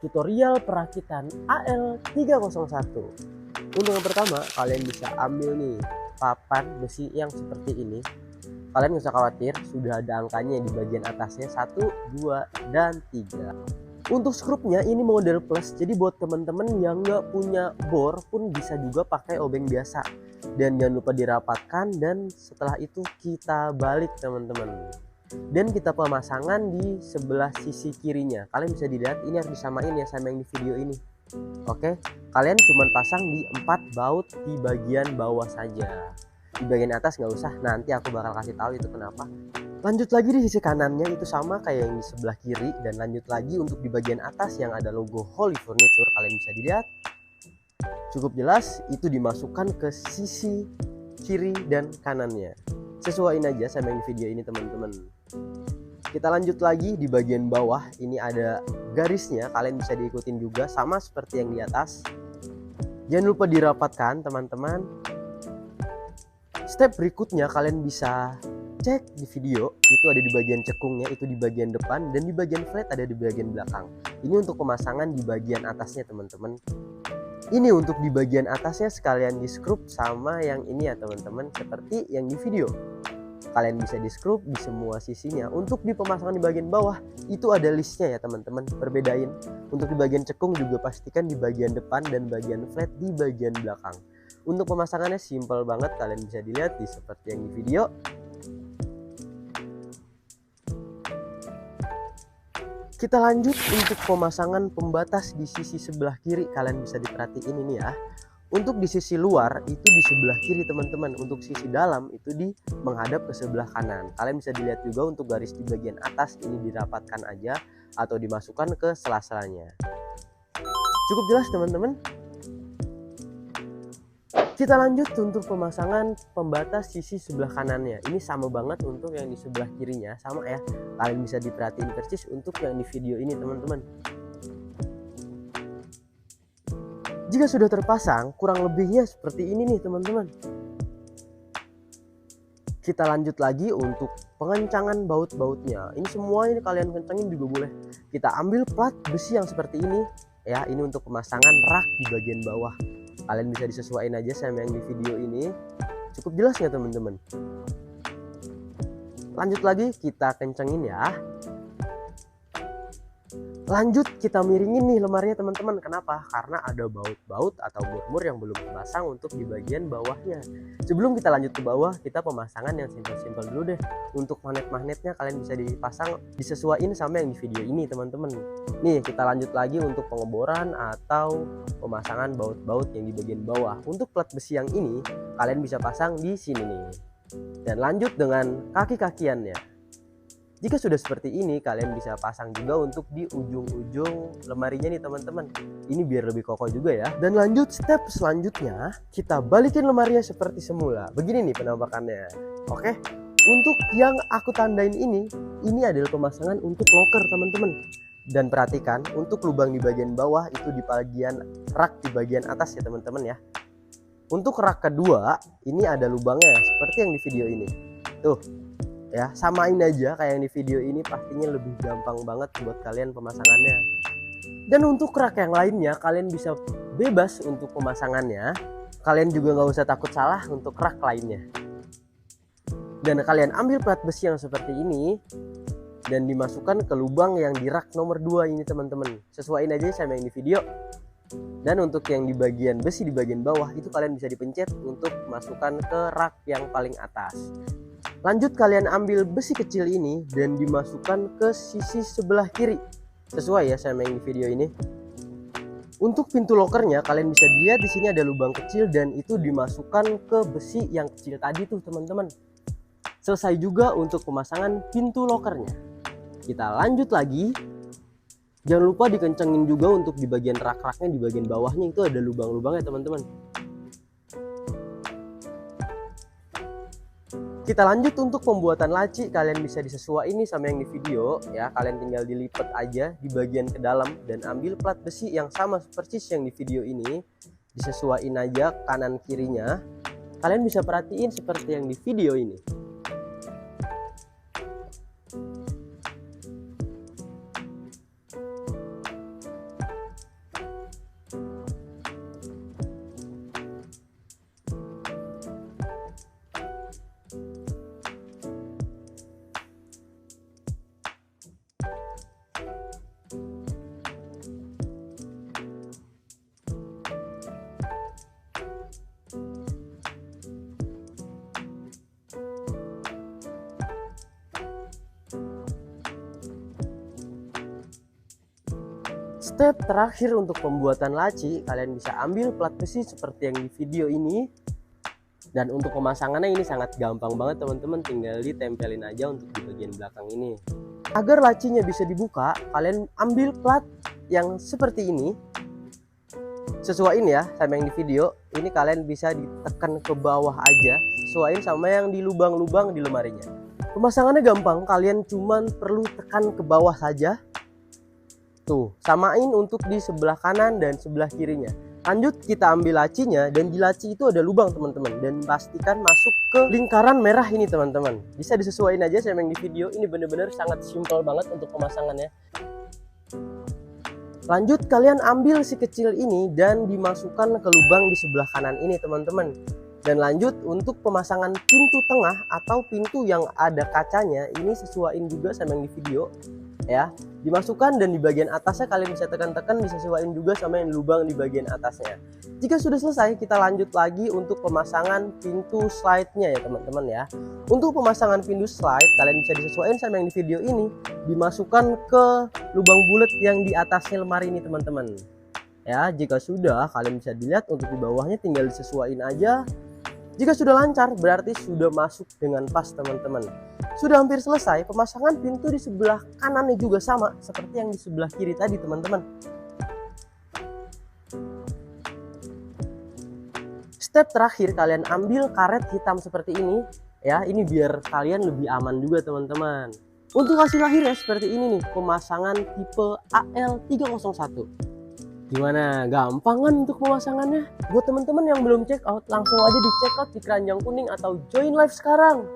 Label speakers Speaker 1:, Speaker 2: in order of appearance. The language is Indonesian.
Speaker 1: tutorial perakitan AL301. Untuk yang pertama, kalian bisa ambil nih papan besi yang seperti ini. Kalian nggak usah khawatir, sudah ada angkanya di bagian atasnya 1, 2, dan 3. Untuk skrupnya ini model plus, jadi buat teman-teman yang nggak punya bor pun bisa juga pakai obeng biasa. Dan jangan lupa dirapatkan, dan setelah itu kita balik teman-teman. Dan kita pemasangan di sebelah sisi kirinya. Kalian bisa dilihat, ini harus disamain ya sama yang di video ini. Oke, kalian cuman pasang di 4 baut di bagian bawah saja. Di bagian atas nggak usah, nanti aku bakal kasih tahu itu kenapa. Lanjut lagi di sisi kanannya itu sama kayak yang di sebelah kiri, dan lanjut lagi untuk di bagian atas yang ada logo Holy Furniture. Kalian bisa dilihat cukup jelas, itu dimasukkan ke sisi kiri dan kanannya. Sesuaiin aja sama yang di video ini teman-teman. Kita lanjut lagi di bagian bawah, ini ada garisnya, kalian bisa diikutin juga sama seperti yang di atas. Jangan lupa dirapatkan teman-teman. Step berikutnya kalian bisa cek di video, itu ada di bagian cekungnya, itu di bagian depan, dan di bagian flat ada di bagian belakang. Ini untuk pemasangan di bagian atasnya teman-teman. Ini untuk di bagian atasnya sekalian di skrup sama yang ini ya teman-teman, seperti yang di video. Kalian bisa di skrup di semua sisinya. Untuk di pemasangan di bagian bawah itu ada listnya ya teman-teman, perbedain. Untuk di bagian cekung juga pastikan di bagian depan, dan bagian flat di bagian belakang. Untuk pemasangannya simple banget, kalian bisa dilihat di seperti yang di video. Kita lanjut untuk pemasangan pembatas di sisi sebelah kiri. Kalian bisa diperhatiin ini ya. Untuk di sisi luar itu di sebelah kiri teman-teman. Untuk sisi dalam itu di menghadap ke sebelah kanan. Kalian bisa dilihat juga untuk garis di bagian atas ini dirapatkan aja atau dimasukkan ke sela-selanya. Cukup jelas teman-teman. Kita lanjut untuk pemasangan pembatas sisi sebelah kanannya. Ini sama banget untuk yang di sebelah kirinya, sama ya. Kalian bisa diperhatiin persis untuk yang di video ini teman-teman. Jika sudah terpasang, kurang lebihnya seperti ini nih teman-teman. Kita lanjut lagi untuk pengencangan baut-bautnya. Ini semua ini kalian kencangin juga boleh. Kita ambil plat besi yang seperti ini ya. Ini untuk pemasangan rak di bagian bawah. Kalian bisa disesuaikan aja sama yang di video ini. Cukup jelas ya teman-teman. Lanjut lagi kita kencengin ya. Lanjut kita miringin nih lemarinya teman-teman. Kenapa? Karena ada baut-baut atau mur-mur yang belum dipasang untuk di bagian bawahnya. Sebelum kita lanjut ke bawah, kita pemasangan yang simpel-simpel dulu deh. Untuk magnet-magnetnya kalian bisa dipasang, disesuaikan sama yang di video ini teman-teman. Nih kita lanjut lagi untuk pengeboran atau pemasangan baut-baut yang di bagian bawah. Untuk plat besi yang ini kalian bisa pasang di sini nih. Dan lanjut dengan kaki-kakiannya. Jika sudah seperti ini, kalian bisa pasang juga untuk di ujung-ujung lemarinya nih teman-teman. Ini biar lebih kokoh juga ya. Dan lanjut step selanjutnya, kita balikin lemarinya seperti semula. Begini nih penampakannya. Oke. Untuk yang aku tandain ini adalah pemasangan untuk loker teman-teman. Dan perhatikan untuk lubang di bagian bawah itu di bagian rak di bagian atas ya teman-teman ya. Untuk rak kedua, ini ada lubangnya seperti yang di video ini. Tuh. Ya, samain aja kayak yang di video ini, pastinya lebih gampang banget buat kalian pemasangannya. Dan untuk rak yang lainnya kalian bisa bebas untuk pemasangannya. Kalian juga nggak usah takut salah untuk rak lainnya. Dan kalian ambil plat besi yang seperti ini dan dimasukkan ke lubang yang di rak nomor 2 ini teman-teman. Sesuaiin aja sama yang di video. Dan untuk yang di bagian besi di bagian bawah itu kalian bisa dipencet untuk masukkan ke rak yang paling atas. Lanjut kalian ambil besi kecil ini dan dimasukkan ke sisi sebelah kiri. Sesuai ya sama yang di video ini. Untuk pintu lokernya kalian bisa dilihat di sini ada lubang kecil dan itu dimasukkan ke besi yang kecil tadi tuh teman-teman. Selesai juga untuk pemasangan pintu lokernya. Kita lanjut lagi. Jangan lupa dikencengin juga untuk di bagian rak-raknya, di bagian bawahnya itu ada lubang-lubangnya teman-teman. Kita lanjut untuk pembuatan laci. Kalian bisa disesuaikan ini sama yang di video ya. Kalian tinggal dilipat aja di bagian ke dalam dan ambil plat besi yang sama persis yang di video ini. Disesuaikan aja kanan kirinya. Kalian bisa perhatiin seperti yang di video ini. Step terakhir untuk pembuatan laci, kalian bisa ambil plat besi seperti yang di video ini. Dan untuk pemasangannya ini sangat gampang banget teman-teman, tinggal ditempelin aja untuk di bagian belakang ini. Agar lacinya bisa dibuka, kalian ambil plat yang seperti ini. Sesuaiin ya sama yang di video, ini kalian bisa ditekan ke bawah aja, sesuaiin sama yang di lubang-lubang di lemarinya. Pemasangannya gampang, kalian cuman perlu tekan ke bawah saja. Tuh, samain untuk di sebelah kanan dan sebelah kirinya. Lanjut kita ambil lacinya, dan di laci itu ada lubang teman-teman, dan pastikan masuk ke lingkaran merah ini teman-teman. Bisa disesuaikan aja sama yang di video, ini bener-bener sangat simpel banget untuk pemasangannya. Lanjut kalian ambil si kecil ini dan dimasukkan ke lubang di sebelah kanan ini teman-teman. Dan lanjut untuk pemasangan pintu tengah atau pintu yang ada kacanya, ini sesuaiin juga sama yang di video ya. Dimasukkan dan di bagian atasnya kalian bisa tekan-tekan, disesuaikan juga sama yang lubang di bagian atasnya. Jika sudah selesai, kita lanjut lagi untuk pemasangan pintu slide-nya ya teman-teman ya. Untuk pemasangan pintu slide, kalian bisa disesuaikan sama yang di video ini, dimasukkan ke lubang bulat yang di atasnya lemari ini teman-teman. Ya, jika sudah, kalian bisa dilihat untuk di bawahnya tinggal disesuaikan aja. Jika sudah lancar, berarti sudah masuk dengan pas teman-teman. Sudah hampir selesai, pemasangan pintu di sebelah kanannya juga sama seperti yang di sebelah kiri tadi teman-teman. Step terakhir, kalian ambil karet hitam seperti ini ya, ini biar kalian lebih aman juga teman-teman. Untuk hasil akhirnya seperti ini nih, pemasangan tipe AL301. Gimana? Gampang kan untuk pemasangannya? Buat teman-teman yang belum check out, langsung aja di check out di keranjang kuning atau join live sekarang.